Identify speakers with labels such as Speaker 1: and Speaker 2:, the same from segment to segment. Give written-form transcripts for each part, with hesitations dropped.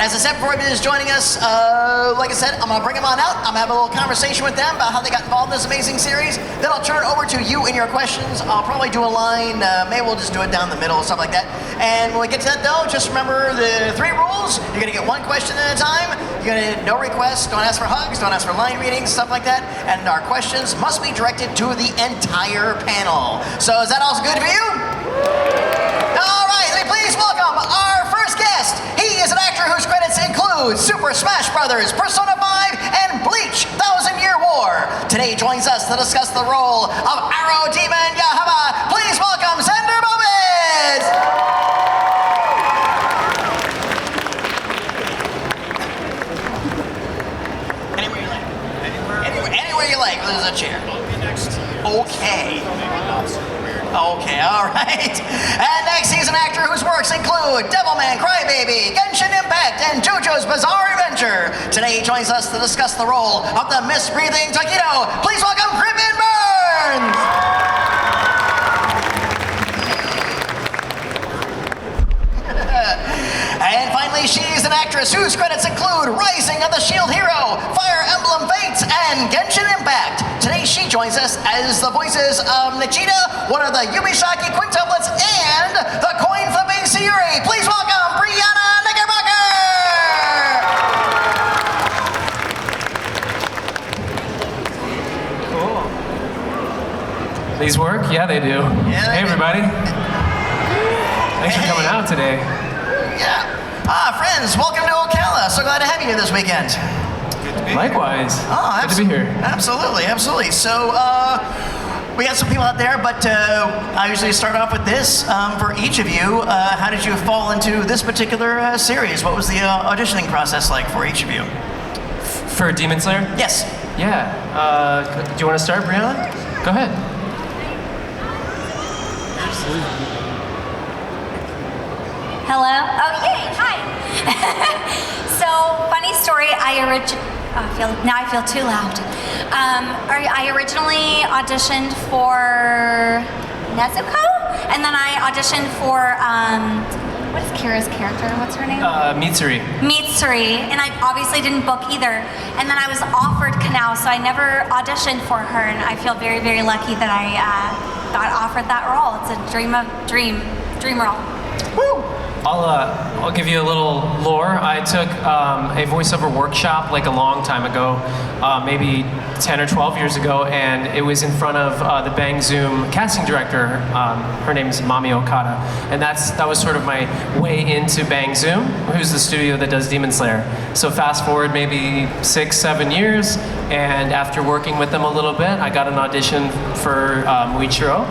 Speaker 1: as I said before everybody is joining us, like I said, I'm going to bring them on out. I'm going to have a little conversation with them about how they got involved in this amazing series. Then I'll turn it over to you and your questions. I'll probably do a line. Maybe we'll just do it down the middle, stuff like that. And when we get to that, though, just remember the 3 rules. You're going to get 1 question at a time. You're going to no requests. Don't ask for hugs. Don't ask for line readings, stuff like that. And our questions must be directed to the entire panel. So is that also good for you? All right, let me please welcome our first guest. He is an actor whose credits include Super Smash Brothers, Persona 5, and Bleach: 1,000-Year War. Today he joins us to discuss the role of Arrow Demon Yahaba. Please welcome Xander Mobus. Anywhere you like. There's a chair.
Speaker 2: I'll be next to you.
Speaker 1: Okay. Okay, all right. And next, he's an actor whose works include Devilman Crybaby, Genshin Impact, and JoJo's Bizarre Adventure. Today, he joins us to discuss the role of the mist-breathing Taquito. Please welcome Griffin Burns. And finally, she's an actress whose credits include Rising of the Shield Hero, Fire Emblem Fates, and Genshin Impact. Today, she joins us as the voices of Nichita, one of the Yubisaki quintuplets, and the coin-flipping Sayuri. Please welcome Brianna Knickerbocker!
Speaker 3: Cool. These work? Yeah, they do.
Speaker 1: Yeah,
Speaker 3: hey, everybody. Thanks for coming out today.
Speaker 1: Yeah. Friends, welcome to Ocala. So glad to have you here this weekend.
Speaker 3: Good to be Likewise.
Speaker 1: Oh,
Speaker 3: good to be here.
Speaker 1: Absolutely, absolutely. So, we got some people out there, but I usually start off with this. For each of you, how did you fall into this particular series? What was the auditioning process like for each of you?
Speaker 3: For Demon Slayer?
Speaker 1: Yes.
Speaker 3: Yeah. Do you want to start, Brianna? Go ahead.
Speaker 4: Hello? Oh, yay, hi. So, funny story, I feel too loud. I originally auditioned for Nezuko, and then I auditioned for, what is Kira's character? What's her name?
Speaker 3: Mitsuri.
Speaker 4: Mitsuri, and I obviously didn't book either. And then I was offered Kanao, so I never auditioned for her, and I feel very, very lucky that I got offered that role. It's a dream role.
Speaker 1: Woo!
Speaker 3: I'll give you a little lore. I took a voiceover workshop like a long time ago, maybe 10 or 12 years ago, and it was in front of the Bang Zoom casting director. Her name is Mami Okada, and that was sort of my way into Bang Zoom, who's the studio that does Demon Slayer. So fast forward maybe 6-7 years, and after working with them a little bit, I got an audition for Muichiro,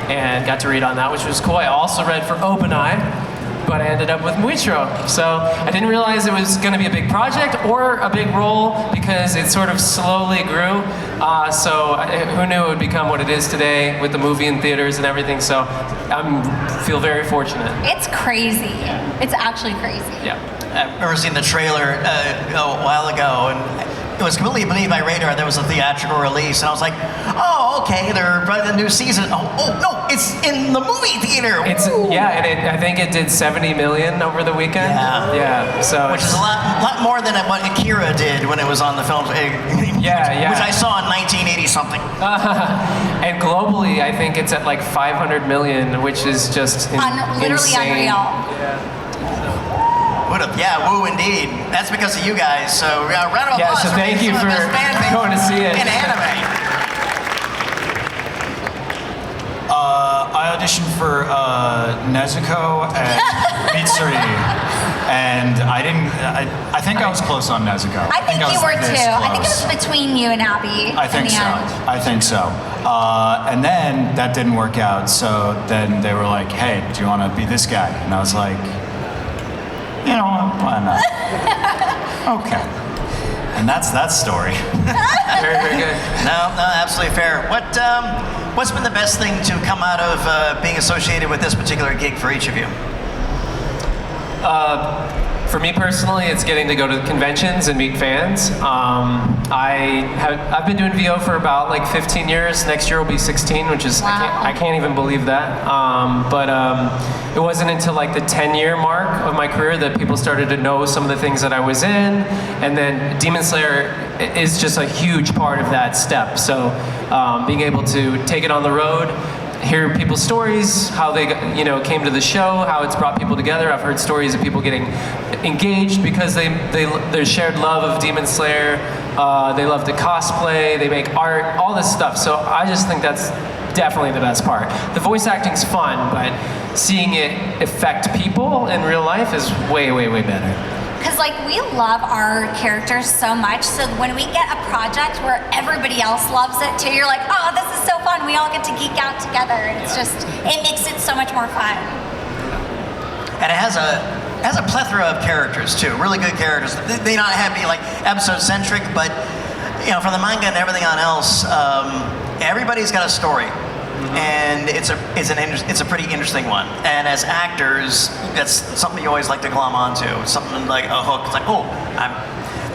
Speaker 3: and got to read on that, which was cool. I also read for Open Eye, but I ended up with Muichiro. So I didn't realize it was going to be a big project or a big role because it sort of slowly grew. Who knew it would become what it is today with the movie in theaters and everything. So I feel very fortunate.
Speaker 4: It's crazy. It's actually crazy.
Speaker 3: Yeah.
Speaker 1: I remember seeing the trailer a while ago, and it was completely beneath my radar. There was a theatrical release, and I was like, "Oh, okay, they're running the new season." Oh no, it's in the movie theater.
Speaker 3: And I think it did 70 million over the weekend. Yeah. So
Speaker 1: which is a lot more than what Akira did when it was on the film.
Speaker 3: Yeah.
Speaker 1: Which I saw in 1980 something.
Speaker 3: And globally, I think it's at like 500 million, which is just
Speaker 4: literally
Speaker 3: insane.
Speaker 4: unreal.
Speaker 1: Yeah, woo indeed. That's because of you guys. So round of applause.
Speaker 3: Yeah, so thank you for going to see it.
Speaker 1: In anime.
Speaker 2: I auditioned for Nezuko and Mitsuri, and I think I was close on Nezuko.
Speaker 4: I think you were too.
Speaker 2: Close.
Speaker 4: I think it was between you and Abby.
Speaker 2: I think so. And then that didn't work out. So then they were like, "Hey, do you want to be this guy?" And I was like, "You know, why not?" Okay. And that's that story.
Speaker 3: Very, very good.
Speaker 1: No, absolutely fair. What's been the best thing to come out of being associated with this particular gig for each of you?
Speaker 3: For me personally, it's getting to go to conventions and meet fans. I've been doing VO for about like 15 years. Next year will be 16, which is I can't even believe that. But it wasn't until like the 10-year mark of my career that people started to know some of the things that I was in, and then Demon Slayer is just a huge part of that step. So being able to take it on the road, hear people's stories, how they came to the show, how it's brought people together. I've heard stories of people getting engaged because their shared love of Demon Slayer. They love to cosplay, they make art, all this stuff. So I just think that's definitely the best part. The voice acting's fun, but seeing it affect people in real life is way, way, way better.
Speaker 4: Because like we love our characters so much, so when we get a project where everybody else loves it too, you're like, oh, this is so fun. We all get to geek out together, and it's just, it makes it so much more fun.
Speaker 1: And it has a plethora of characters too, really good characters. They not have to be like episode centric, but from the manga and everything on else, everybody's got a story. And it's a pretty interesting one. And as actors, that's something you always like to glom onto. Something like a hook. It's like,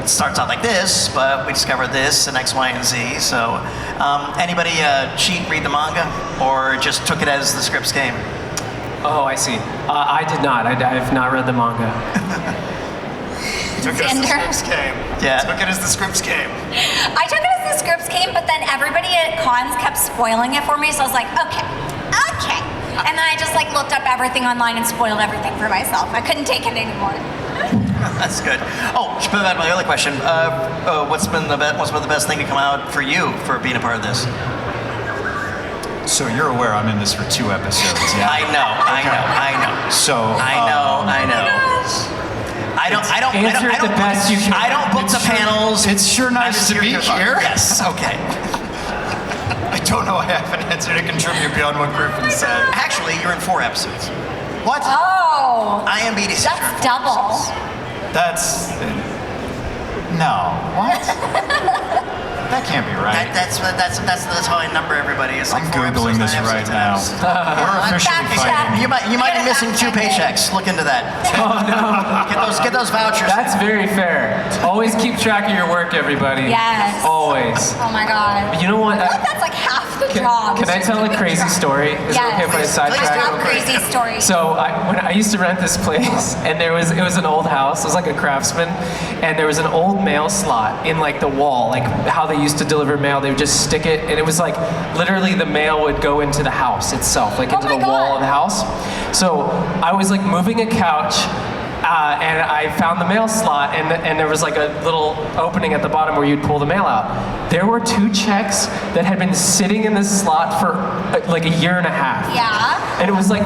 Speaker 1: it starts out like this, but we discovered this and X, Y, and Z. So, anybody cheat, read the manga, or just took it as the scripts came?
Speaker 3: Oh, I see. I did not. I've not read the manga.
Speaker 5: Took it as the scripts came.
Speaker 1: Yeah.
Speaker 5: Took it as the scripts came.
Speaker 4: I took it as the scripts came, but then everybody at cons kept spoiling it for me, so I was like, okay. And then I just like looked up everything online and spoiled everything for myself. I couldn't take it anymore.
Speaker 1: That's good. Oh, should put back to my other question. What's been the best thing to come out for you for being a part of this?
Speaker 2: So you're aware I'm in this for 2 episodes, yeah?
Speaker 1: I know.
Speaker 2: So
Speaker 1: I know. I don't book the panels.
Speaker 2: It's sure nice to be here.
Speaker 1: Yes. Okay.
Speaker 5: I don't know. I have an answer to contribute beyond what Griffin said.
Speaker 1: Actually, you're in 4 episodes.
Speaker 5: What?
Speaker 4: Oh,
Speaker 1: IMDb says you're in 4
Speaker 4: that's double.
Speaker 1: episodes.
Speaker 2: That's no. What? That can't be right.
Speaker 1: That's how I number everybody. It's like
Speaker 2: I'm
Speaker 1: 4
Speaker 2: Googling
Speaker 1: episodes,
Speaker 2: this
Speaker 1: 9
Speaker 2: right
Speaker 1: episodes,
Speaker 2: now. We're officially
Speaker 4: Fact check.
Speaker 2: fighting.
Speaker 1: You might be missing 2 paychecks. Look into that.
Speaker 3: Oh no.
Speaker 1: Get those vouchers.
Speaker 3: That's very fair. Always keep track of your work, everybody.
Speaker 4: Yes.
Speaker 3: Always.
Speaker 4: Oh my god.
Speaker 3: You know what?
Speaker 4: I feel like that's like half the job.
Speaker 3: Can I tell a crazy story? Is it okay if I
Speaker 1: Please
Speaker 3: sidetrack
Speaker 1: do.
Speaker 3: real quick?
Speaker 4: Crazy story.
Speaker 3: So when I used to rent this place, and it was an old house. It was like a Craftsman, and there was an old mail slot in like the wall, like how they used to deliver mail. They would just stick it, and it was like literally the mail would go into the house itself, like into the wall of the house. So I was like moving a couch. And I found the mail slot, and there was like a little opening at the bottom where you'd pull the mail out. There were 2 checks that had been sitting in this slot for like a year and a half.
Speaker 4: Yeah.
Speaker 3: And it was like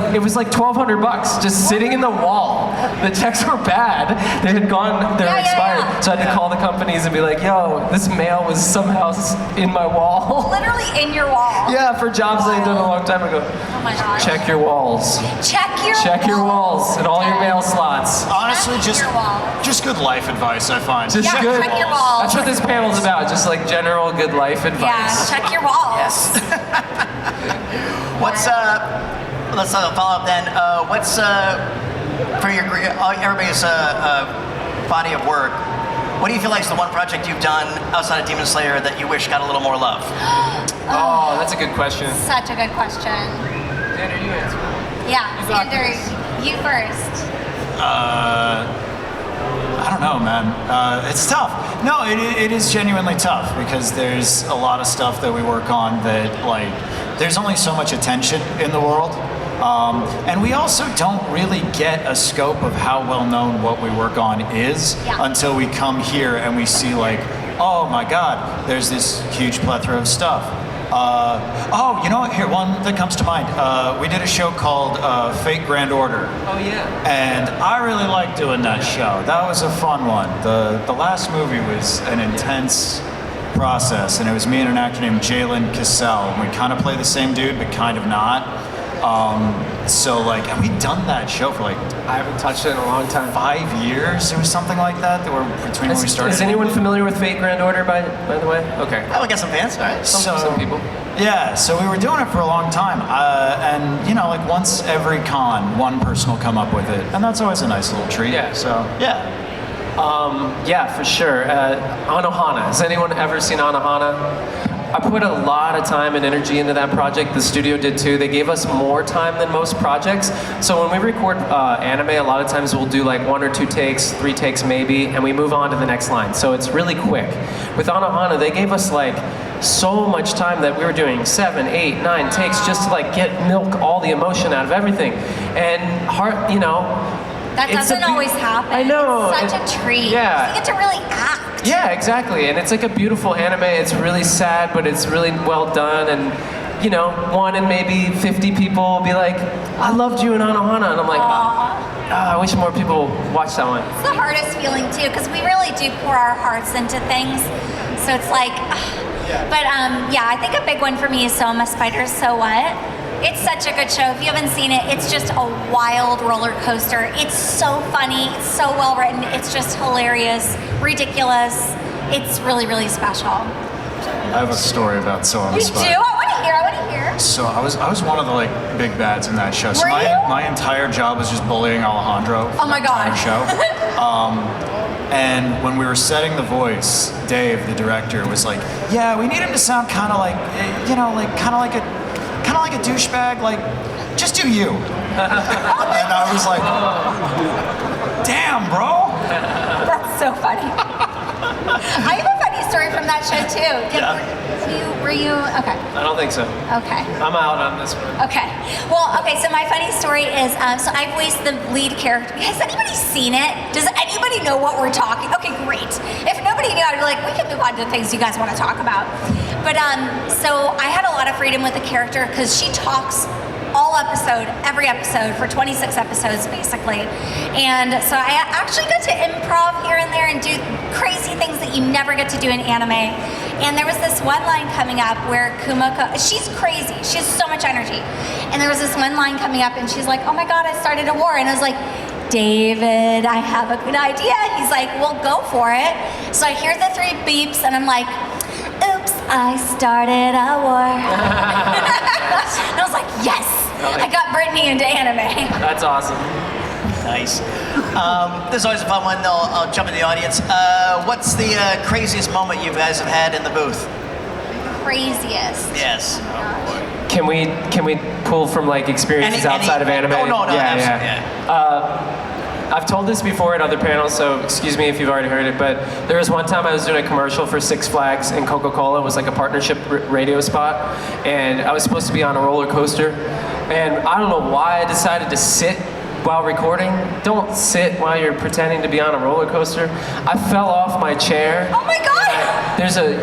Speaker 3: $1,200 just sitting in the wall. The checks were bad. They had gone, they were expired.
Speaker 4: Yeah.
Speaker 3: So I had to call the companies and be like, yo, this mail was somehow in my wall.
Speaker 4: Literally in your wall.
Speaker 3: Yeah, for jobs I had done a long time ago.
Speaker 4: Oh my gosh.
Speaker 3: Check your walls.
Speaker 4: Check your
Speaker 3: walls and all your mail slots.
Speaker 5: Honestly,
Speaker 4: Check your walls.
Speaker 5: just good life advice, I find.
Speaker 3: Just
Speaker 4: Yeah,
Speaker 3: good.
Speaker 4: check your walls.
Speaker 3: That's what this panel's about. Just like general good life
Speaker 4: Yeah,
Speaker 3: advice.
Speaker 4: check your walls.
Speaker 1: Yes. What's let's follow up then. What's for everybody's body of work? What do you feel like is the one project you've done outside of Demon Slayer that you wish got a little more love?
Speaker 3: Oh, that's a good question.
Speaker 4: Such a good question.
Speaker 3: Xander, you answer.
Speaker 4: Yeah,
Speaker 3: got
Speaker 4: Xander,
Speaker 3: this.
Speaker 4: you first.
Speaker 2: I don't know, man. It's tough. No, it is genuinely tough because there's a lot of stuff that we work on that, like, there's only so much attention in the world. And we also don't really get a scope of how well known what we work on is until we come here and we see, like, oh my God, there's this huge plethora of stuff. You know what? Here, one that comes to mind. We did a show called Fate Grand Order.
Speaker 3: Oh yeah.
Speaker 2: And I really liked doing that show. That was a fun one. The last movie was an intense process, and it was me and an actor named Jalen Cassell. And we kind of play the same dude, but kind of not. So like, and we'd done that show for like,
Speaker 3: I haven't touched it in a long time.
Speaker 2: 5 years or something like that. That were between when we started.
Speaker 3: Is anyone familiar with Fate Grand Order, by the way? Okay.
Speaker 1: Oh, we got some fans. All right.
Speaker 3: Some people.
Speaker 2: Yeah, so we were doing it for a long time, and like once every con, one person will come up with it, and that's always a nice little treat.
Speaker 3: Yeah.
Speaker 2: So yeah.
Speaker 3: Yeah, for sure. Anohana. Has anyone ever seen Anohana? I put a lot of time and energy into that project. The studio did too. They gave us more time than most projects. So when we record anime, a lot of times we'll do like 1 or 2 takes, 3 takes maybe, and we move on to the next line. So it's really quick. With Anohana, they gave us like so much time that we were doing 7, 8, 9 takes just to like milk all the emotion out of everything. And
Speaker 4: That doesn't always happen.
Speaker 3: I know.
Speaker 4: It's such a treat.
Speaker 3: Yeah.
Speaker 4: You get to really act.
Speaker 3: Yeah, exactly. And it's like a beautiful anime. It's really sad, but it's really well done. And, 1 in maybe 50 people will be like, I loved you in Anohana. And I'm like, I wish more people watch that one.
Speaker 4: It's the hardest feeling too, because we really do pour our hearts into things. So it's like, but I think a big one for me is Soma Spider, So What? It's such a good show. If you haven't seen it, it's just a wild roller coaster. It's so funny. It's so well written. It's just hilarious, ridiculous. It's really, really special.
Speaker 2: I have a story about Soma
Speaker 4: You
Speaker 2: Spider.
Speaker 4: do? I want to hear.
Speaker 2: So I was one of the big bads in that show. So
Speaker 4: Were you?
Speaker 2: my entire job was just bullying Alejandro for
Speaker 4: Oh my
Speaker 2: the entire
Speaker 4: God.
Speaker 2: show. And when we were setting the voice, Dave, the director, was like, "Yeah, we need him to sound kind of like, kind of like a douchebag. Like, just do you." And I was like, "Damn, bro."
Speaker 4: That's so funny. I have a funny story from that show too. Were you? Okay.
Speaker 3: I don't think so.
Speaker 4: Okay.
Speaker 3: I'm out on this one.
Speaker 4: Okay. Well, okay, so my funny story is, so I voiced the lead character. Has anybody seen it? Does anybody know what we're talking? Okay, great. If nobody knew, I'd be like, we can move on to things you guys want to talk about. But, so I had a lot of freedom with the character because she talks every episode for 26 episodes basically. And so I actually got to improv here and there and do crazy things that you never get to do in anime. And there was this one line coming up where Kumiko, she's crazy, she has so much energy. And there was this one line coming up and she's like, oh my God, I started a war. And I was like, David, I have a good idea. He's like, well, go for it. So I hear the 3 beeps and I'm like, oops, I started a war. And I was like, yes, I got Brittany into anime.
Speaker 3: That's awesome.
Speaker 1: Nice. This is always a fun one. I'll jump in the audience. What's the craziest moment you guys have had in the booth?
Speaker 4: Craziest.
Speaker 1: Yes.
Speaker 3: Can we pull from like experiences outside of anime?
Speaker 1: Oh, no,
Speaker 3: Yeah. I've told this before at other panels, so excuse me if you've already heard it, but there was one time I was doing a commercial for Six Flags and Coca-Cola. It was like a partnership radio spot, and I was supposed to be on a roller coaster, and I don't know why I decided to sit while recording. Don't sit while you're pretending to be on a roller coaster. I fell off my chair.
Speaker 4: Oh my God!
Speaker 3: There's a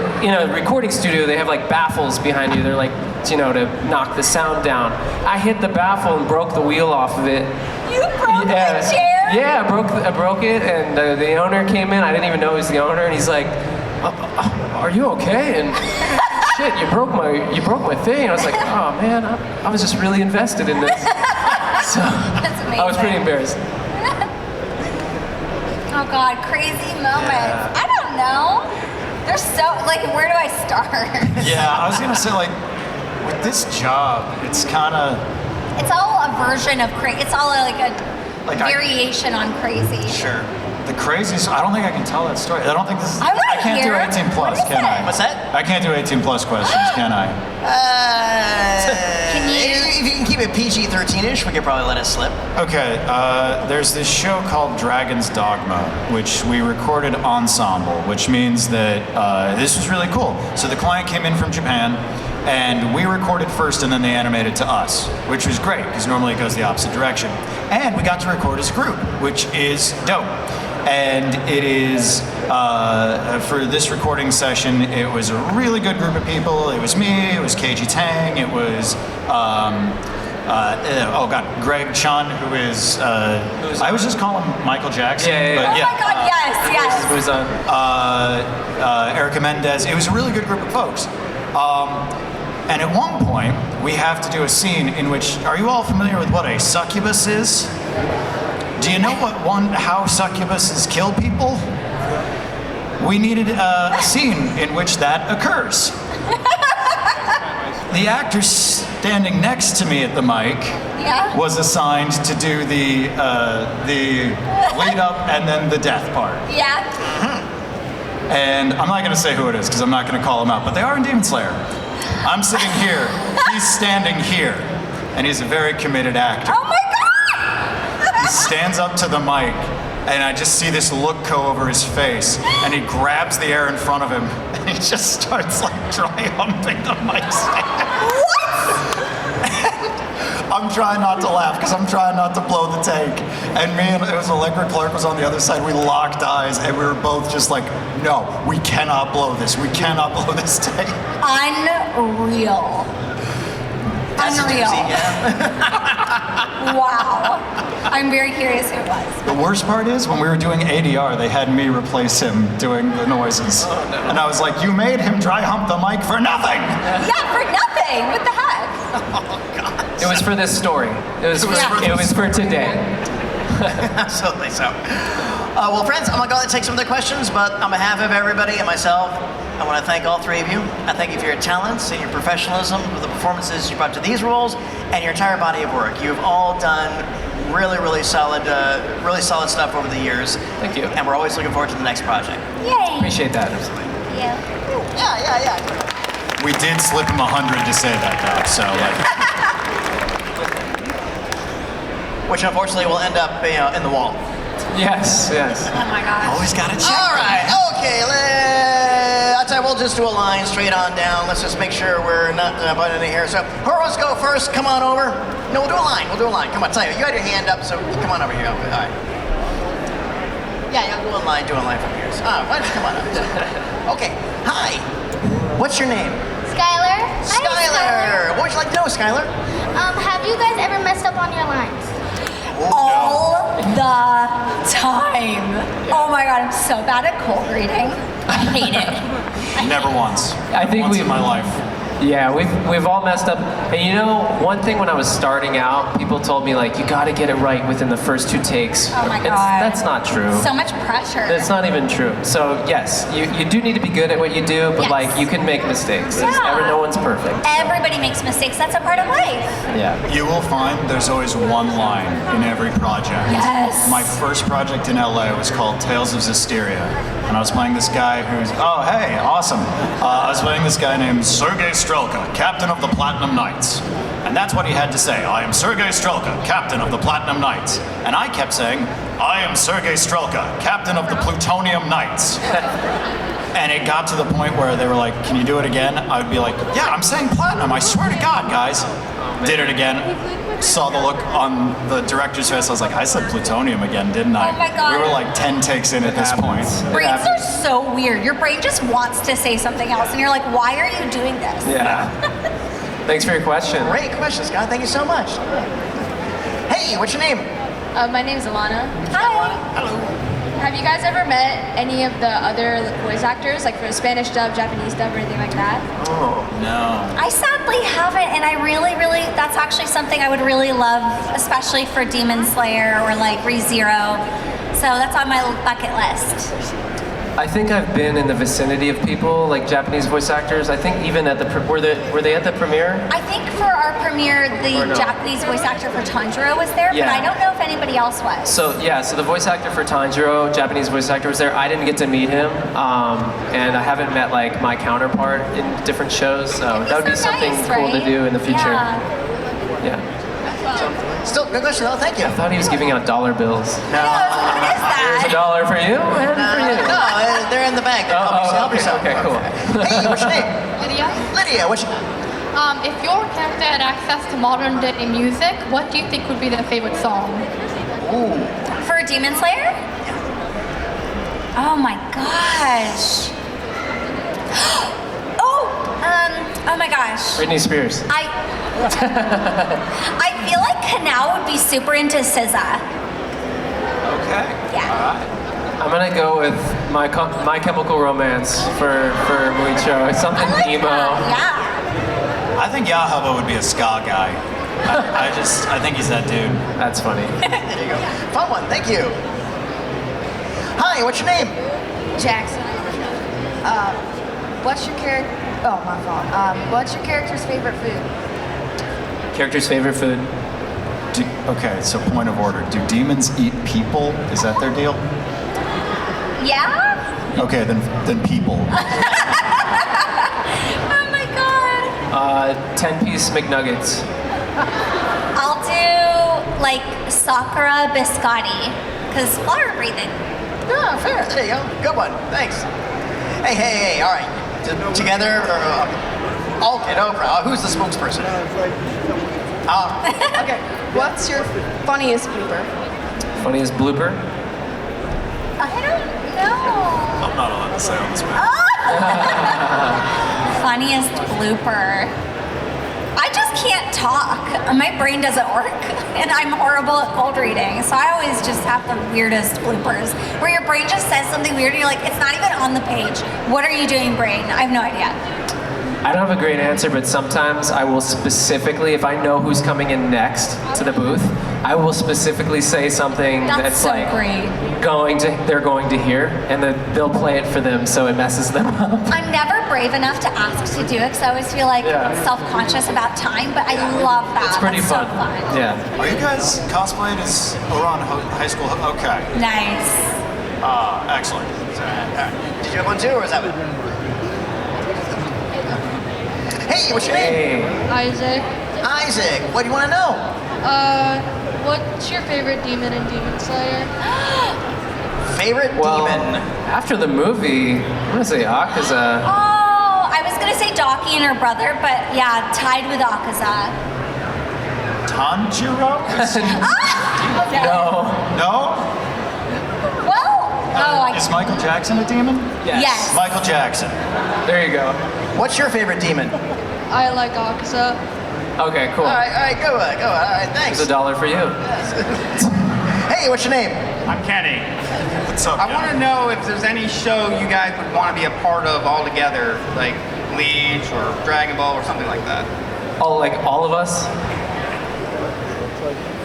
Speaker 3: recording studio, they have like baffles behind you. They're like, to knock the sound down. I hit the baffle and broke the wheel off of it.
Speaker 4: You broke the chair?
Speaker 3: Yeah, I broke it, and the owner came in. I didn't even know he was the owner, and he's like, "Are you okay?" And shit, you broke my thing. And I was like, "Oh man, I was just really invested in this." So
Speaker 4: That's amazing.
Speaker 3: I was pretty embarrassed.
Speaker 4: Oh God, crazy moments. I don't know. There's so, where do I start?
Speaker 2: Yeah, I was gonna say with this job, it's kind of.
Speaker 4: It's all a version of crazy. It's all a variation on crazy.
Speaker 2: Sure. The craziest. I don't think I can tell that story. I don't think this is.
Speaker 4: I wanna
Speaker 2: can't
Speaker 4: hear.
Speaker 2: do 18 plus,
Speaker 4: What is
Speaker 2: can
Speaker 4: it?
Speaker 2: I?
Speaker 1: What's that?
Speaker 2: I can't do 18 plus questions, can I?
Speaker 4: Can you?
Speaker 1: If you can keep it PG-13ish, we could probably let it slip.
Speaker 2: Okay, there's this show called Dragon's Dogma, which we recorded ensemble, which means that this was really cool. So the client came in from Japan, and we recorded first, and then they animated to us, which was great, because normally it goes the opposite direction. And we got to record as a group, which is dope. And it is, for this recording session, it was a really good group of people. It was me, it was KG Tang, it was, Greg Chun, who is, I was just calling him Michael Jackson.
Speaker 3: Yeah.
Speaker 2: But
Speaker 4: Oh my God, yes.
Speaker 3: Who's on?
Speaker 2: Erica Mendez. It was a really good group of folks. And at one point, we have to do a scene in which, are you all familiar with what a succubus is? Do you know how succubuses kill people? We needed a scene in which that occurs. the actor standing next to me at the mic
Speaker 4: Yeah.
Speaker 2: was assigned to do the lead up and then the death part.
Speaker 4: Yeah.
Speaker 2: And I'm not going to say who it is because I'm not going to call him out, but they are in Demon Slayer. I'm sitting here, he's standing here, and he's a very committed actor.
Speaker 4: Oh my God!
Speaker 2: He stands up to the mic, and I just see this look go over his face, and he grabs the air in front of him, and he just starts like dry humping the mic stand. I'm trying not to laugh because I'm trying not to blow the take. And me and it was Allegra Clark was on the other side. We locked eyes and we were both just like, no, we cannot blow this. We cannot blow this take.
Speaker 4: Unreal.
Speaker 1: That's a
Speaker 4: Unreal.
Speaker 1: doozy, yeah.
Speaker 4: Wow. I'm very curious who it was.
Speaker 2: The worst part is when we were doing ADR, they had me replace him doing the noises. And I was like, you made him dry hump the mic for nothing.
Speaker 4: Yeah, for nothing. What the heck?
Speaker 3: It was for this story. It was for today.
Speaker 1: Absolutely so. Well, friends, I'm going to go ahead and take some of the questions, but on behalf of everybody and myself, I want to thank all three of you. I thank you for your talents and your professionalism, for the performances you brought to these roles, and your entire body of work. You've all done really solid stuff over the years.
Speaker 3: Thank you.
Speaker 1: And we're always looking forward to the next project.
Speaker 4: Yay.
Speaker 3: Appreciate that.
Speaker 4: Yeah.
Speaker 1: Yeah.
Speaker 2: We did slip him 100 to say that though, so like.
Speaker 1: Which unfortunately will end up, in the wall.
Speaker 3: Yes.
Speaker 4: Oh my gosh.
Speaker 2: Always gotta check.
Speaker 1: All right, okay, I'll tell you, we'll just do a line straight on down. Let's just make sure we're not butting in here. So, who wants to go first? Come on over. No, we'll do a line. Come on, tell you had your hand up, so come on over here. All right. Yeah, do a line from here. So, why don't you come on up? Okay, hi. What's your name?
Speaker 6: Skylar.
Speaker 1: Skylar. What would you like to know, Skylar?
Speaker 6: Have you guys ever messed up on your lines?
Speaker 4: All the time. Oh my God, I'm so bad at cold reading. I hate it.
Speaker 2: Never once.
Speaker 3: I think
Speaker 2: once
Speaker 3: we-
Speaker 2: in my life.
Speaker 3: Yeah, we've all messed up. And one thing when I was starting out, people told me like, you got to get it right within the first 2 takes.
Speaker 4: Oh my God.
Speaker 3: That's not true.
Speaker 4: So much pressure.
Speaker 3: That's not even true. So yes, you do need to be good at what you do, but
Speaker 4: Yes.
Speaker 3: like you can make mistakes.
Speaker 4: Yeah.
Speaker 3: No one's perfect.
Speaker 4: Everybody makes mistakes. That's a part of life.
Speaker 3: Yeah.
Speaker 2: You will find there's always one line in every project.
Speaker 4: Yes.
Speaker 2: My first project in LA was called Tales of Zisteria. And I was playing this guy who's, oh, hey, awesome. I was playing this guy named Sergei Strelka, captain of the Platinum Knights. And that's what he had to say. I am Sergei Strelka, captain of the Platinum Knights. And I kept saying, I am Sergei Strelka, captain of the Plutonium Knights. And it got to the point where they were like, can you do it again? I would be like, yeah, I'm saying platinum. I swear to God, guys. Did it again. Saw the look on the director's face. I was like, I said plutonium again, didn't I?
Speaker 4: Oh my God.
Speaker 2: We were like 10 takes in at this point.
Speaker 4: Brains are so weird. Your brain just wants to say something else, and you're like, why are you doing this?
Speaker 3: Yeah. Thanks for your question.
Speaker 1: Great question, Scott. Thank you so much. Hey, what's your name?
Speaker 6: My name's Alana.
Speaker 4: Hi.
Speaker 1: Hello.
Speaker 6: Have you guys ever met any of the other voice actors, like for a Spanish dub, Japanese dub, or anything like that?
Speaker 2: No.
Speaker 4: I sadly haven't, and I really, that's actually something I would really love, especially for Demon Slayer or like ReZero. So that's on my bucket list.
Speaker 3: I think I've been in the vicinity of people like Japanese voice actors. I think even at the were they at the premiere?
Speaker 4: I think for our premiere, the
Speaker 3: Or no?
Speaker 4: Japanese voice actor for Tanjiro was there, but
Speaker 3: Yeah.
Speaker 4: I don't know if anybody else was.
Speaker 3: So the voice actor for Tanjiro, Japanese voice actor, was there. I didn't get to meet him, and I haven't met like my counterpart in different shows. So
Speaker 4: It'd
Speaker 3: that would be
Speaker 4: so
Speaker 3: something
Speaker 4: nice,
Speaker 3: cool to
Speaker 4: right?
Speaker 3: do in the future.
Speaker 4: Yeah.
Speaker 3: Yeah.
Speaker 1: Still, good question, though. Thank you.
Speaker 3: I thought he was giving out dollar bills.
Speaker 1: No.
Speaker 4: What is
Speaker 3: Here's a
Speaker 4: that?
Speaker 3: dollar for you and for you.
Speaker 1: No, they're in the bank. Help yourself.
Speaker 3: Okay, cool.
Speaker 1: Hey, what's your name?
Speaker 7: Lydia,
Speaker 1: Lydia, what's your...
Speaker 7: if your character had access to modern day music, what do you think would be their favorite song?
Speaker 4: For Demon Slayer? Oh my gosh. Oh my gosh.
Speaker 3: Britney Spears.
Speaker 4: I feel like Kanao would be super into SZA.
Speaker 3: Okay.
Speaker 4: Yeah.
Speaker 3: I'm gonna go with My Chemical Romance for Muicho. It's something
Speaker 4: I like
Speaker 3: emo.
Speaker 4: that. Yeah.
Speaker 2: I think Yahaba would be a ska guy. I think he's that dude.
Speaker 3: That's funny.
Speaker 1: There you go. Fun one, thank you. Hi, what's your name?
Speaker 6: Jackson. What's your character? Oh, my fault. What's your character's favorite food?
Speaker 3: Character's favorite food?
Speaker 2: Okay, so point of order. Do demons eat people? Is that their deal?
Speaker 4: Yeah?
Speaker 2: Okay, then people.
Speaker 4: Oh my god.
Speaker 3: 10-piece McNuggets.
Speaker 4: I'll do like Sakura biscotti, because fire breathing.
Speaker 1: Oh, fair. There you go. Good one. Thanks. Hey. All right. Together or all get over. Who's the spokesperson?
Speaker 8: Okay. What's your funniest blooper?
Speaker 3: Funniest blooper?
Speaker 4: I don't know.
Speaker 2: I'm not allowed to say on this one.
Speaker 4: Funniest blooper. I just can't talk. My brain doesn't work, and I'm horrible at cold reading. So I always just have the weirdest bloopers, where your brain just says something weird, and you're like, it's not even on the page. What are you doing, brain? I have no idea.
Speaker 3: I don't have a great answer, but sometimes I will specifically, if I know who's coming in next to the booth, I will specifically say something
Speaker 4: That's so
Speaker 3: like
Speaker 4: great.
Speaker 3: they're going to hear, and then they'll play it for them, so it messes them up.
Speaker 4: I'm never brave enough to ask to do it, because I always feel like self-conscious about time. But I love that.
Speaker 3: It's pretty
Speaker 4: That's
Speaker 3: fun.
Speaker 4: So fun.
Speaker 3: Yeah.
Speaker 2: Are you guys cosplaying as around high school? Okay.
Speaker 4: Nice.
Speaker 2: Excellent.
Speaker 1: Did you have one too, or is that one? Hey, what's your name?
Speaker 3: Hey.
Speaker 7: Isaac,
Speaker 1: Isaac. What do you want to know?
Speaker 7: what's your favorite demon in Demon Slayer?
Speaker 1: Favorite
Speaker 3: Well,
Speaker 1: demon?
Speaker 3: after the movie, I'm gonna say Akaza.
Speaker 4: Oh, I was gonna say Daki and her brother, but yeah, tied with Akaza.
Speaker 2: Tanjiro?
Speaker 3: No.
Speaker 2: No?
Speaker 4: Well,
Speaker 2: Is Michael Jackson a demon?
Speaker 4: Yes.
Speaker 2: Michael Jackson.
Speaker 3: There you go.
Speaker 1: What's your favorite demon?
Speaker 7: I like Akaza.
Speaker 3: Okay, cool.
Speaker 1: All right, go. All right, thanks.
Speaker 3: It's $1 for you.
Speaker 1: Hey, what's your name?
Speaker 5: I'm Kenny.
Speaker 2: What's up,
Speaker 5: I
Speaker 2: guy?
Speaker 5: want to know if there's any show you guys would want to be a part of all together, like Bleach or Dragon Ball or something like that.
Speaker 3: Oh, like all of us?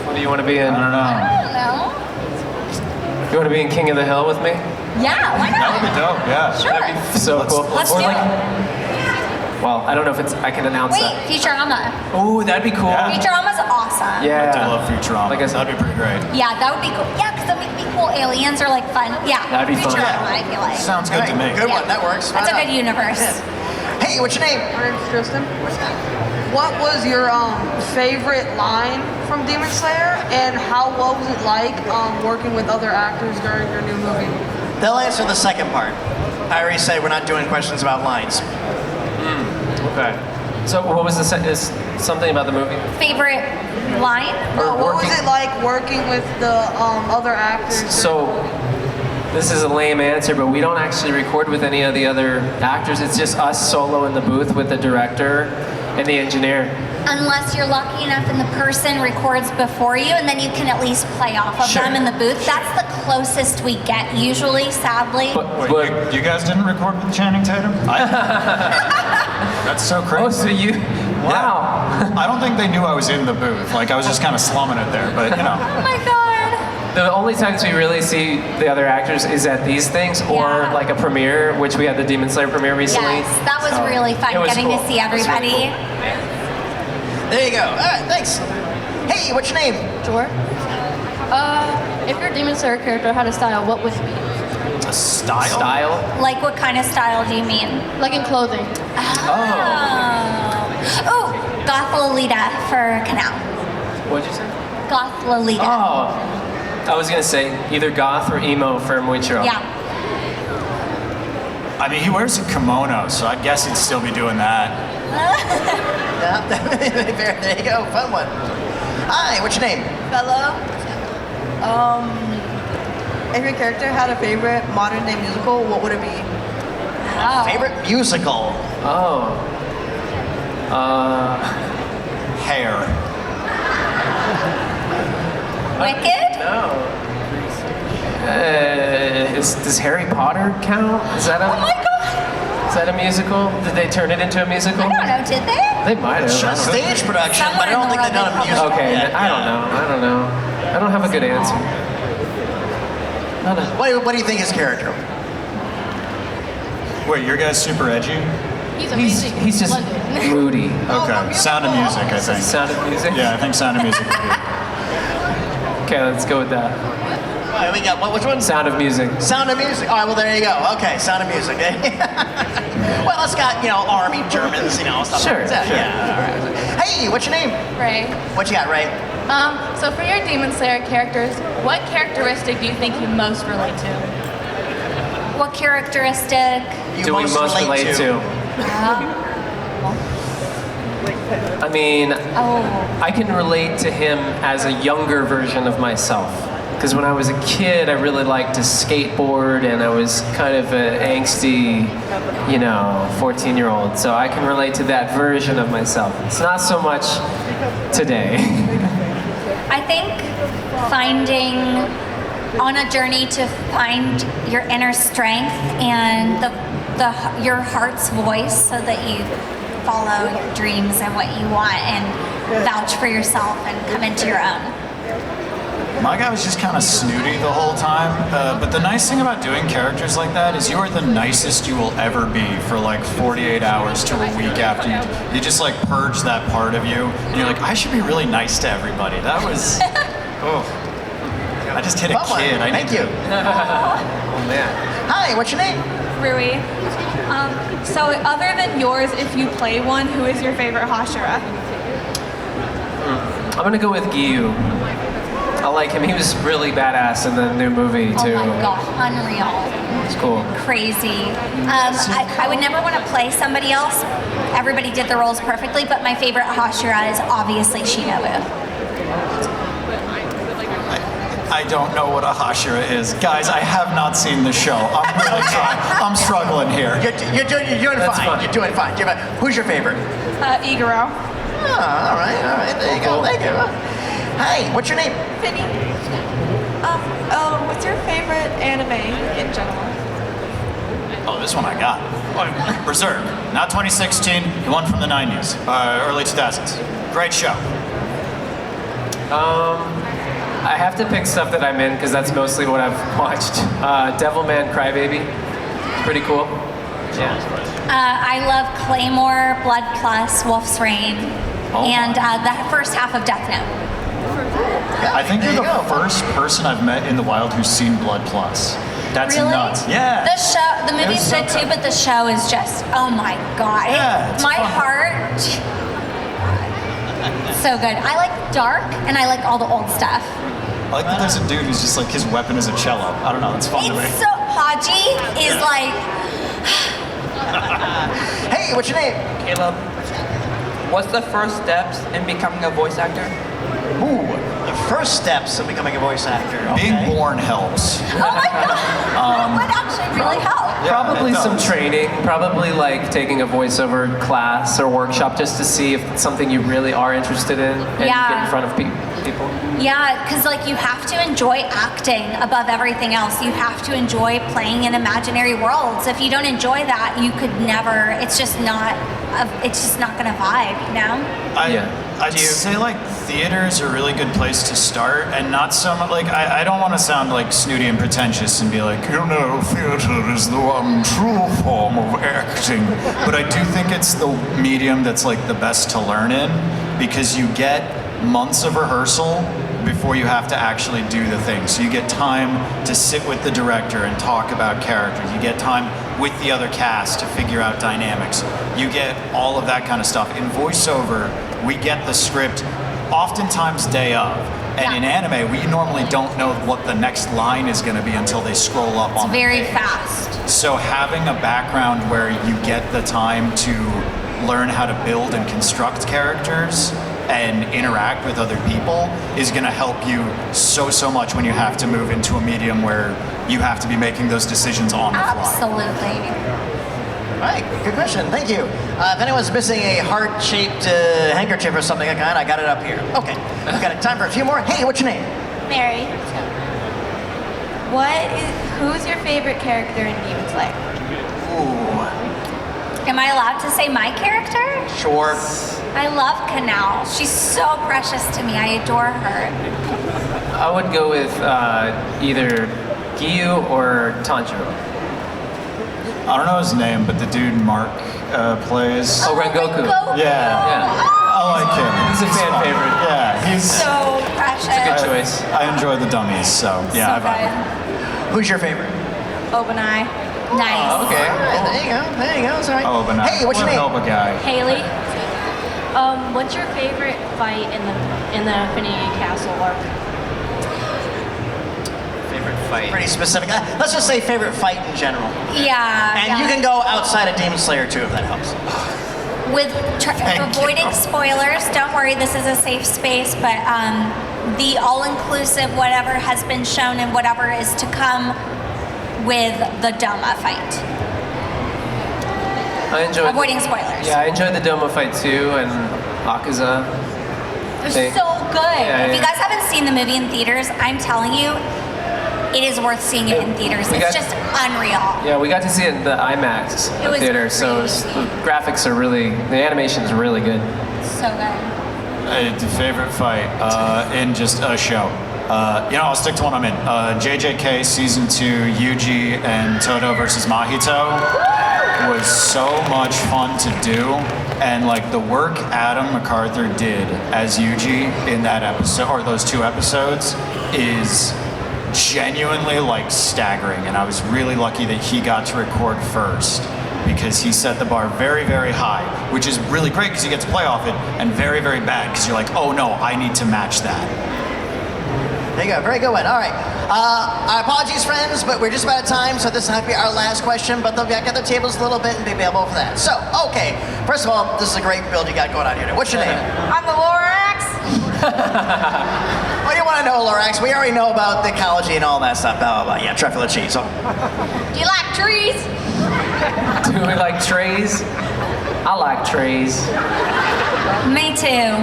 Speaker 3: What do you want to be in?
Speaker 2: I don't know.
Speaker 4: I don't know.
Speaker 3: You want to be in King of the Hill with me?
Speaker 4: Yeah, why
Speaker 2: That would be
Speaker 4: not?
Speaker 2: dope, yeah.
Speaker 4: Sure.
Speaker 3: So
Speaker 2: Let's-
Speaker 3: cool.
Speaker 4: Let's
Speaker 3: Or
Speaker 4: do
Speaker 3: like,
Speaker 4: it.
Speaker 3: well, I don't know if I can announce
Speaker 4: Wait,
Speaker 3: that.
Speaker 4: Futurama.
Speaker 3: Oh, that'd be cool.
Speaker 2: Yeah.
Speaker 4: Futurama's awesome.
Speaker 3: Yeah.
Speaker 2: I love Futurama.
Speaker 3: Like I said,
Speaker 2: That'd be pretty great.
Speaker 4: Yeah, that would be cool. Yeah, because that would be cool. Aliens are like fun. Yeah.
Speaker 3: That'd be fun.
Speaker 4: Futurama, I feel like.
Speaker 2: Sounds good to me.
Speaker 1: Good
Speaker 4: Yeah.
Speaker 1: one. That works.
Speaker 4: That's a
Speaker 1: Right
Speaker 4: good
Speaker 1: on.
Speaker 4: universe.
Speaker 1: Hey, what's your name?
Speaker 8: My name's Tristan. What was your favorite line from Demon Slayer, and what was it like working with other actors during your new movie?
Speaker 1: They'll answer the second part. I already said we're not doing questions about lines.
Speaker 3: Okay. So what was is something about the movie?
Speaker 4: Favorite line?
Speaker 3: Or
Speaker 8: What
Speaker 3: working-
Speaker 8: was it like working with the other actors?
Speaker 3: So, this is a lame answer, but we don't actually record with any of the other actors. It's just us solo in the booth with the director and the engineer.
Speaker 4: Unless you're lucky enough and the person records before you, and then you can at least play off of
Speaker 3: Sure.
Speaker 4: them in the booth. That's the closest we get, usually, sadly.
Speaker 2: Wait, you guys didn't record with Channing Tatum? That's so crazy.
Speaker 3: Oh, so you? Wow.
Speaker 2: I don't think they knew I was in the booth. Like, I was just kind of slumming it there, but you know.
Speaker 4: Oh my god.
Speaker 3: The only times we really see the other actors is at these things or
Speaker 4: Yeah.
Speaker 3: like a premiere, which we had the Demon Slayer premiere recently.
Speaker 4: Yes, that was
Speaker 3: So,
Speaker 4: really fun
Speaker 3: it was
Speaker 4: getting
Speaker 3: cool.
Speaker 4: to see
Speaker 3: It was really
Speaker 4: everybody.
Speaker 3: cool.
Speaker 1: There you go. All right, thanks. Hey, what's your name?
Speaker 7: Sure. If your Demon Slayer character had a style, what would it be?
Speaker 2: A style?
Speaker 3: Style?
Speaker 4: Like, what kind of style do you mean?
Speaker 7: Like in clothing.
Speaker 4: Oh, Goth Lolita for Canal.
Speaker 3: What'd you say?
Speaker 4: Goth Lolita.
Speaker 3: Oh. I was gonna say either goth or emo for Muichiro.
Speaker 4: Yeah.
Speaker 2: I mean, he wears a kimono, so I guess he'd still be doing that.
Speaker 1: Yeah, there you go. Fun one. Hi, what's your name?
Speaker 8: Bella. If your character had a favorite modern day musical, what would it be?
Speaker 4: Oh.
Speaker 1: Favorite musical?
Speaker 3: Oh.
Speaker 2: Hair.
Speaker 4: Wicked?
Speaker 3: No. Does Harry Potter count? Is that
Speaker 4: Oh my
Speaker 3: a
Speaker 4: god.
Speaker 3: is that a musical? Did they turn it into a musical?
Speaker 4: I don't know, did they?
Speaker 3: They might have. I don't know.
Speaker 1: Stage production, but I don't think they've done a musical
Speaker 3: Okay,
Speaker 1: yet.
Speaker 3: I don't know. I don't have a good answer. I don't know.
Speaker 1: What do you think his character?
Speaker 2: Wait, your guy's super edgy?
Speaker 7: He's amazing.
Speaker 3: He's just
Speaker 7: London.
Speaker 3: moody.
Speaker 2: Okay, Sound of Music, I think.
Speaker 3: Sound of Music?
Speaker 2: Yeah, I think Sound of Music would be.
Speaker 3: Okay, let's go with that.
Speaker 1: All right, we got which one?
Speaker 3: Sound of Music.
Speaker 1: Sound of Music. All right, well, there you go. Okay, Sound of Music. Well, it's got, Army, Germans, stuff
Speaker 3: Sure,
Speaker 1: like that.
Speaker 3: sure.
Speaker 1: Yeah, all right. Hey, what's your name?
Speaker 7: Ray.
Speaker 1: What you got, Ray?
Speaker 7: So for your Demon Slayer characters, what characteristic do you think you most relate to?
Speaker 4: What characteristic?
Speaker 1: You
Speaker 3: Do we most relate to? I mean, I can relate to him as a younger version of myself. Because when I was a kid, I really liked to skateboard, and I was kind of an angsty, 14-year-old. So I can relate to that version of myself. It's not so much today.
Speaker 4: I think on a journey to find your inner strength and your heart's voice, so that you follow your dreams and what you want and vouch for yourself and come into your own.
Speaker 2: My guy was just kind of snooty the whole time, but the nice thing about doing characters like that is you are the nicest you will ever be for like 48 hours to a week after you just like purge that part of you, and you're like, I should be really nice to everybody. That was, I just hit a kid.
Speaker 1: Thank you.
Speaker 3: Oh man.
Speaker 1: Hi, what's your name?
Speaker 9: Rui. So other than yours, if you play one, who is your favorite Hashira?
Speaker 3: I'm gonna go with Giyu. I like him. He was really badass in the new movie too.
Speaker 4: Oh my god, unreal.
Speaker 3: It's cool.
Speaker 4: Crazy. I would never want to play somebody else. Everybody did the roles perfectly, but my favorite Hashira is obviously Shinobu.
Speaker 2: I don't know what a Hashira is. Guys, I have not seen the show. I'm really trying. I'm struggling here.
Speaker 1: You're doing fine. You're doing fine. Who's your favorite?
Speaker 9: Iguro.
Speaker 1: Oh, all right. There you go. Thank you. Hi, what's your name?
Speaker 9: Finny. What's your favorite anime in general?
Speaker 2: Oh, this one I got. Berserk. Not 2016, the one from the 90s, early 2000s. Great show.
Speaker 3: I have to pick stuff that I'm in because that's mostly what I've watched. Devilman Crybaby. Pretty cool. Yeah.
Speaker 4: I love Claymore, Blood Plus, Wolf's Rain, and the first half of Death Note.
Speaker 2: I think you're the first person I've met in the wild who's seen Blood Plus. That's
Speaker 4: Really?
Speaker 2: nuts. Yeah.
Speaker 4: The movie's good too, but the show is just, oh my god.
Speaker 2: Yeah, it's
Speaker 4: My
Speaker 2: fun.
Speaker 4: heart. So good. I like dark, and I like all the old stuff.
Speaker 2: I like that there's a dude who's just like, his weapon is a cello. I don't know, it's fun to me.
Speaker 4: It's so, Haji is like,
Speaker 1: Hey, what's your name?
Speaker 10: Caleb, what's the first steps in becoming a voice actor?
Speaker 1: Ooh, the first steps of becoming a voice actor. Okay.
Speaker 2: Being born helps.
Speaker 4: oh my god, that would actually really help.
Speaker 3: Probably
Speaker 2: it
Speaker 3: some
Speaker 2: does.
Speaker 3: training, probably like taking a voiceover class or workshop just to see if it's something you really are interested in and get in front of people.
Speaker 4: Yeah, because like you have to enjoy acting above everything else. You have to enjoy playing in imaginary worlds. If you don't enjoy that, you could never. It's just not gonna vibe, you know.
Speaker 2: I'd say like theater is a really good place to start, and not so much like I don't want to sound like snooty and pretentious and be like, theater is the one true form of acting, but I do think it's the medium that's like the best to learn in, because you get months of rehearsal before you have to actually do the thing. So you get time to sit with the director and talk about characters. You get time with the other cast to figure out dynamics. You get all of that kind of stuff. In voiceover, we get the script oftentimes day of. And in anime, we normally don't know what the next line is going to be until they scroll up on the
Speaker 4: Very
Speaker 2: page.
Speaker 4: fast.
Speaker 2: So having a background where you get the time to learn how to build and construct characters and interact with other people is going to help you so much when you have to move into a medium where you have to be making those decisions on the fly.
Speaker 4: Absolutely.
Speaker 1: All right, good question. Thank you. If anyone's missing a heart-shaped handkerchief or something like that, I got it up here. Okay, we've got time for a few more. Hey, what's your name?
Speaker 9: Mary. Who's your favorite character in Demon Slayer?
Speaker 1: Ooh,
Speaker 4: Am I allowed to say my character?
Speaker 1: sure.
Speaker 4: I love Canal. She's so precious to me. I adore her.
Speaker 3: I would go with either Giyu or Tanjiro.
Speaker 2: I don't know his name, but the dude Mark plays.
Speaker 3: Oh, Rengoku.
Speaker 2: Yeah. I like him.
Speaker 3: He's a fan favorite.
Speaker 2: Yeah, he's
Speaker 4: So precious.
Speaker 3: Good choice.
Speaker 2: I enjoy the dummies, so yeah.
Speaker 4: So good.
Speaker 1: Who's your favorite?
Speaker 9: Obanai.
Speaker 4: Nice.
Speaker 3: Oh, okay.
Speaker 1: There you go. There you go. It's all right.
Speaker 2: Oh, but not.
Speaker 1: Hey, what's your name?
Speaker 2: Help a guy.
Speaker 9: Haley. What's your favorite fight in the Infinity Castle arc?
Speaker 5: Favorite fight.
Speaker 1: Pretty specific. Let's just say favorite fight in general.
Speaker 4: Yeah.
Speaker 1: And you can go outside of Demon Slayer too, if that helps.
Speaker 4: With
Speaker 1: Thank
Speaker 4: avoiding
Speaker 1: you.
Speaker 4: spoilers, don't worry, this is a safe space, but the all-inclusive whatever has been shown and whatever is to come with the Doma fight.
Speaker 3: I enjoyed.
Speaker 4: Avoiding spoilers.
Speaker 3: Yeah, I enjoyed the Doma fight too, and Akaza.
Speaker 4: They're so good.
Speaker 3: Yeah,
Speaker 4: If you
Speaker 3: yeah.
Speaker 4: guys haven't seen the movie in theaters, I'm telling you, it is worth seeing it in theaters.
Speaker 3: We
Speaker 4: It's
Speaker 3: got-
Speaker 4: just unreal.
Speaker 3: Yeah, we got to see it in the IMAX
Speaker 4: It was
Speaker 3: theater, so the graphics are really, the animation's really good.
Speaker 4: So good.
Speaker 2: The favorite fight in just a show. I'll stick to one I'm in. JJK Season 2, Yuji and Todo versus Mahito was so much fun to do. And like the work Adam MacArthur did as Yuji in that episode, or those 2 episodes, is genuinely like staggering. And I was really lucky that he got to record first, because he set the bar very, very high, which is really great because you get to play off it, and very, very bad because you're like, oh no, I need to match that.
Speaker 1: There you go. Very good one. All right. Our apologies, friends, but we're just about out of time, so this might be our last question, but they'll back at their tables a little bit and be available for that. So, okay. First of all, this is a great build you got going on here. What's your name?
Speaker 4: I'm the Lorax.
Speaker 1: What do you want to know, Lorax? We already know about the ecology and all that stuff. Blah, blah, blah. Yeah, truffle cheese. So,
Speaker 4: Do you like trees?
Speaker 3: Do we like trays? I like trays.
Speaker 4: Me too.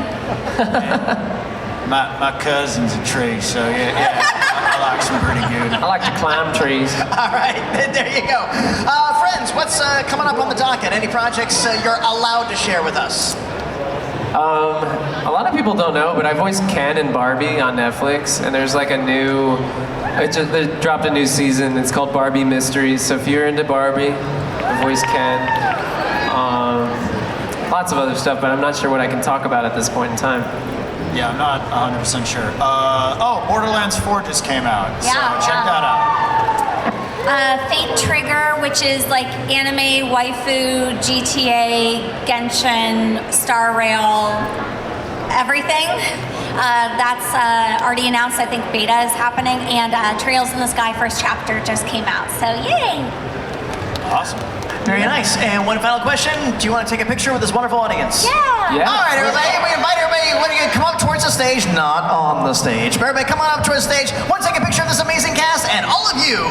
Speaker 2: My cousin's a tree, so yeah, I like some pretty good.
Speaker 3: I like to climb trees.
Speaker 1: all right. There you go. Friends, what's coming up on the docket? Any projects you're allowed to share with us?
Speaker 3: A lot of people don't know, but I voiced Ken and Barbie on Netflix, and there's like they dropped a new season. It's called Barbie Mysteries. So if you're into Barbie, I voiced Ken. Lots of other stuff, but I'm not sure what I can talk about at this point in time.
Speaker 2: Yeah, I'm not 100% sure. Borderlands 4 just came out,
Speaker 4: Yeah.
Speaker 2: so check that out.
Speaker 4: Fate Trigger, which is like anime, waifu, GTA, Genshin, Star Rail, everything. That's already announced. I think beta is happening, and Trails in the Sky first chapter just came out. So yay!
Speaker 2: Awesome.
Speaker 1: Very nice. And one final question. Do you want to take a picture with this wonderful audience?
Speaker 4: Yeah.
Speaker 3: Yeah.
Speaker 1: All right, everybody. We invite everybody. When you come up towards the stage, not on the stage, but everybody come on up towards the stage. Want to take a picture of this amazing cast, and all of you